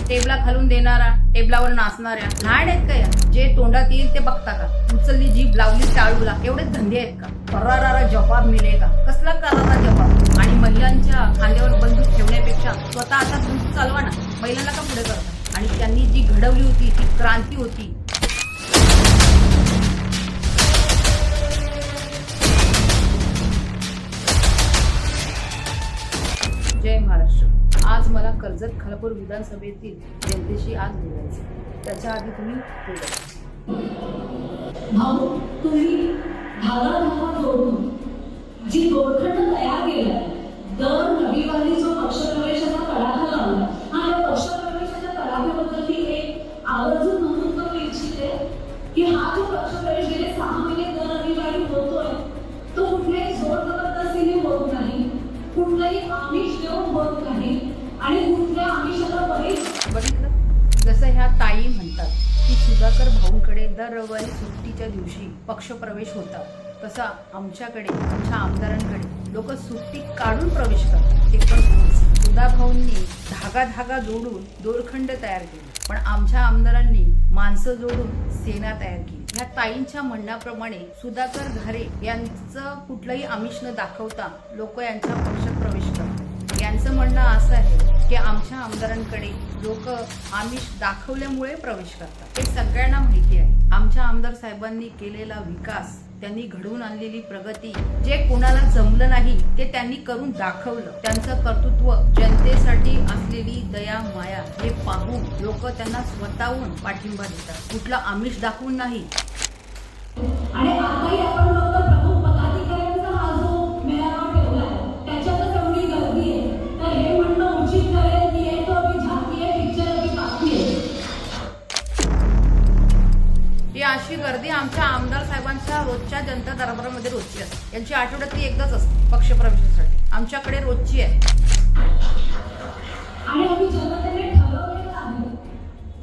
टेबला घालून देणारा, टेबलावर नाचणाऱ्या लहान आहेत का या? जे तोंडात येईल ते बघता का? उचलली जीभ लावली टाळूला, एवढे धंदे आहेत का? कराराला जवाब मिळेगा, कसला करारा जवाब? आणि महिलांच्या खांद्यावर बंदूक ठेवण्यापेक्षा स्वतः आता बंदूक चालवा ना, महिलांना का पुढे करता? आणि त्यांनी जी घडवली होती ती क्रांती होती। जय महाराष्ट्र। आज मला कर्जत खालापूर विधानसभेतील जनतेशी आज बोलायचं, त्याच्या आधी तुम्ही भाऊ, तुम्ही धागा जोडून जी दोरखंड तयार केला, दर रविवारी जो पक्षप्रवेशाचा तडाखा लावला, हा या पक्षप्रवेशाच्या तडाख्याबद्दल मी एक आवर्जून नमूद करू इच्छिते की हा जो पक्षप्रवेश गेले 6 महिने दर रविवारी होतोय, तो कुठल्याही जोर जबरदस्तीने होत नाही, कुठलाही आमिष देऊन होत नाही आणि कुठल्या आमिषाला बघितलं जसं ह्या ताई म्हणतात की सुधाकर भाऊंकडे दर रविवारी सुट्टीच्या दिवशी पक्षप्रवेश होता, तसा आमच्याकडे आमच्या आमदारांकडे लोक सुट्टी काढून प्रवेश करतात। ते पण सुधा भाऊंनी धागा जोडून दोरखंड तयार केले, पण आमच्या आमदारांनी माणसं जोडून सेना तयार केली। ह्या ताईंच्या म्हणण्याप्रमाणे सुधाकर घारे यांचं कुठलंही आमिष न दाखवता लोक यांच्या पक्षात प्रवेश करतात। यांचं म्हणणं असं आहे की आमच्या आमदारांकडे लोक आमिष दाखवल्यामुळे प्रवेश करतात। हे सगळ्यांना माहिती आहे। आमच्या आमदार साहेबांनी केलेला विकास, त्यांनी घडवून आणलेली प्रगती, जे कोणाला जमलं नाही ते त्यांनी करून दाखवलं। त्यांचं कर्तृत्व, जनतेसाठी असलेली दया माया हे पाहून लोक त्यांना स्वतःहून पाठिंबा देतात, कुठला आमिष दाखवून नाही। आणि आताही आपण फक्त प्रमुख पदाधिकाऱ्यांचा हा जो मेळावा ठेवलाय त्याच्यातच एवढी गर्दी आहे, तर हे म्हणणं उचित ठरेल की ये तो अभी झाकी है, पिक्चर अभी बाकी है। ही अशी गर्दी आमच्या आमदार साहेबांच्या रोजच्या जनता दरबारामध्ये रोजची असते। यांची आठवड्यात एकदाच असते पक्षप्रवेशासाठी, आमच्याकडे रोजची आहे। आणि आम्ही जनतेने ठरवलेलं आहे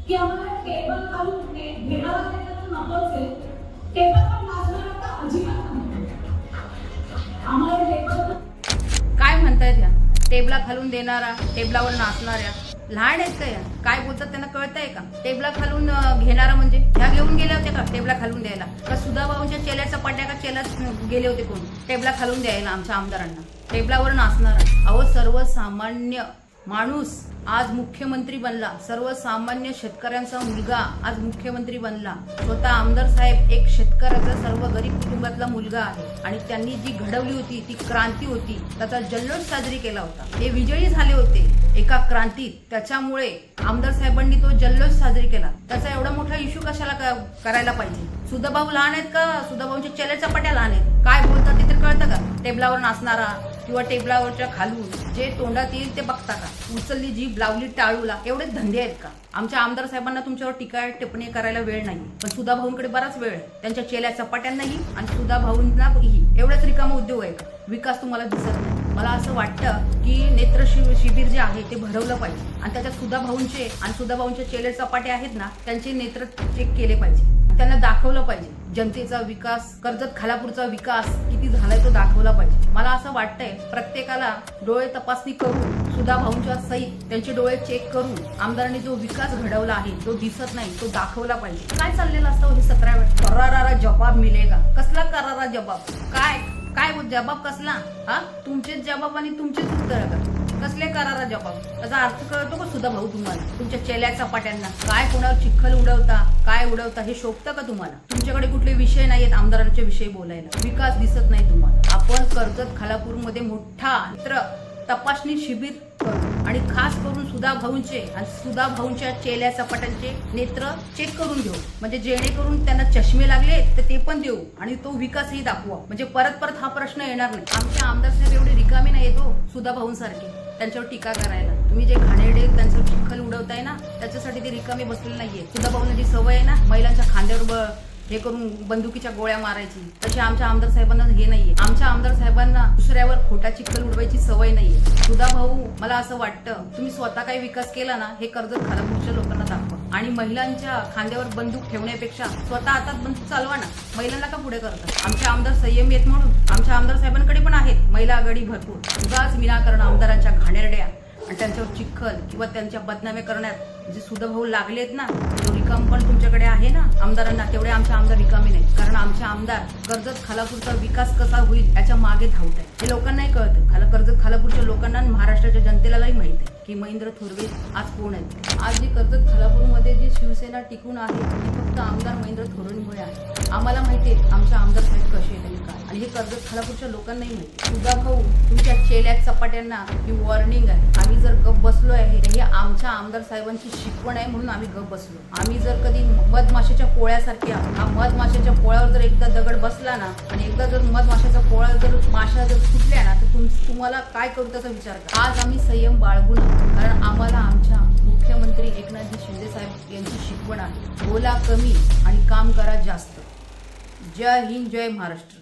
की आम्हाला टेबल काढून घेणार नकोच आहे, टेबल पण नाचणार आता अजिबात नाही। आम्हाला टेबल काय म्हणतायत या? टेबला घालून देणारा, टेबलावर नाचणाऱ्या लहान आहेत का या? काय बोलतात त्यांना कळतंय का? टेबला खालून घेणारा म्हणजे ह्या घेऊन गेल्या होत्या का टेबला खालून द्यायला? का सुधा भाऊंच्या चेल्याचा पट्ट्या का चेल्यात गेले होते कोण टेबला खालून द्यायला आमच्या आमदारांना? टेबलावर नाचणारा, अहो सर्वसामान्य माणूस आज मुख्यमंत्री बनला, सर्वसामान्य शेतकऱ्यांचा मुलगा आज मुख्यमंत्री बनला। स्वतः आमदार साहेब एक शेतकऱ्याचा सर्व गरीब कुटुंबातला मुलगा आहे आणि त्यांनी जी घडवली होती ती क्रांती होती, त्याचा जल्लोष साजरी केला होता। ते विजयी झाले होते एका क्रांतीत, त्याच्यामुळे आमदार साहेबांनी तो जल्लोष साजरी केला। त्याचा एवढा मोठा इश्यू कशाला करायला पाहिजे? सुधा भाऊ लहान आहेत का? सुधा भाऊंच्या चेल्याच्या पट्ट्या लहान आहेत? काय बोलतात ते तर कळतं का? टेबलावर नाचणारा किंवा टेबलावरच्या खालून जे तोंडात येईल ते बघता का? उचलली जीभ लावली टाळूला, एवढे धंदे आहेत का? आमच्या आमदार साहेबांना तुमच्यावर टीका टिप्पणी करायला वेळ नाही, पण सुधा भाऊंकडे बराच वेळ आहे। त्यांच्या चेल्या चपाट्यांनाही आणि सुधा भाऊंनाही एवढाच रिकामा उद्योग आहे का? विकास तुम्हाला दिसत नाही। मला असं वाटतं की नेत्र शिबिर जे आहे ते भरवलं पाहिजे आणि त्याच्यात सुधा भाऊंचे आणि सुधा भाऊंच्या चेल्या चपाटे आहेत ना, त्यांचे नेत्र चेक केले पाहिजे, त्यांना दाखवलं पाहिजे जनतेचा विकास, कर्जत खालापूरचा विकास किती झालाय तो दाखवला पाहिजे। मला असं वाटतंय प्रत्येकाला डोळे तपासणी करून सुधा भाऊंच्या सहित त्यांचे डोळे चेक करून आमदारांनी जो विकास घडवला आहे तो दिसत नाही तो दाखवला पाहिजे। काय चाललेलं असतं हे 17 वेळा? कराराला जवाब मिळेगा, कसला करारा जवाब? काय काय जवाब कसला? हा, तुमचेच जवाब आणि तुमचेच उत्तर का? कसले करारा जवाब? त्याचा अर्थ कळतो का सुधा भाऊ तुम्हाला? तुमच्या चेल्या चपाट्यांना काय कोणावर चिखल उडवता, काय उडवता हे शोभतं का तुम्हाला? तुमच्याकडे कुठले विषय नाहीयेत आमदारांच्या विषयी बोलायला, विकास दिसत नाही तुम्हाला। आपण कर्जत खालापूरमध्ये मोठा तपासणी शिबिर करू आणि खास करून सुधा भाऊंचे आणि सुधा भाऊंच्या चेल्या चपाट्यांचे नेत्र चेक करून घेऊ, म्हणजे जेणेकरून त्यांना चष्मे लागले तर ते पण देऊ आणि तो विकासही दाखवा, म्हणजे परत हा प्रश्न येणार नाही। आमचे आमदार साहेब एवढे रिकामे नाही येतो सुधा भाऊंसारखे त्यांच्यावर टीका करायला। तुम्ही जे घाणेरडे त्यांचं चिखल उडवताय ना, त्याच्यासाठी ते रिकामे बसलेले नाहीये। सुधा भाऊंना जी सवय आहे ना महिलांच्या खांद्यावर हे करून बंदुकीच्या गोळ्या मारायची, तशी आमच्या आमदार साहेबांना हे नाहीये। आमच्या आमदार साहेबांना दुसऱ्यावर खोटा चिखल उडवायची सवय नाहीये। सुधा भाऊ, मला असं वाटतं तुम्ही स्वतः काही विकास केला ना हे कर्जत खालापूरच्या लोकांना दाखवा आणि महिलांच्या खांद्यावर बंदूक ठेवण्यापेक्षा स्वतः हातात बंदूक चालवा ना, महिलांना का पुढे करतात? आमचे आमदार संयमी आहेत म्हणून आमच्या आमदार साहेबांकडे पण आहेत महिला आघाडी भरपूर, उगाच विनाकारण आमदारांच्या घाणेरड्या आणि त्यांच्यावर चिखल किंवा त्यांच्या बदनामी करण्यात जे सुधाभाऊ लागलेत ना, तो रिकाम पण तुमच्याकडे आहे ना आमदारांना, तेवढे आमचे आमदार रिकामी नाहीत. कारण आमचे आमदार कर्जत खालापूरचा विकास कसा होईल याच्या मागे धावत आहे. हे लोकांनाही कळतं, कर्जत खालापूरच्या लोकांना महाराष्ट्राच्या जनतेलाही माहित आहे की महेंद्र थोरवे आज कोण आहेत. आज जी कर्जत खालापूरमध्ये जी शिवसेना टिकून आहे ती फक्त आमदार महेंद्र थोरवेंमुळे आहे. आम्हाला माहिती आहे आमचे आमदार साहेब कसे आहेत आणि काय, आणि हे कर्जत खालापूरच्या लोकांनाही माहिती. सुधाभाऊ तुमच्या चेल्यात चपाट्यांना ही वॉर्निंग आहे. आम्ही जर गप बसलो आहे हे आमच्या आमदार साहेबांची शिकवण आहे म्हणून आम्ही गप बसलो. आम्ही जर कधी मधमाशाच्या पोळ्यासारख्या, हा मधमाशाच्या पोळ्यावर जर एकदा दगड बसला ना आणि एकदा जर मधमाशाचा पोळा जर माशा जर फुटल्या ना तर तुम्हाला काय करू त्याचा विचार करा. आज आम्ही संयम बाळगून, कारण आम्हाला आमच्या मुख्यमंत्री एकनाथजी शिंदे साहेब यांची शिकवण आहे, बोला कमी आणि काम करा जास्त. जय हिंद, जय महाराष्ट्र.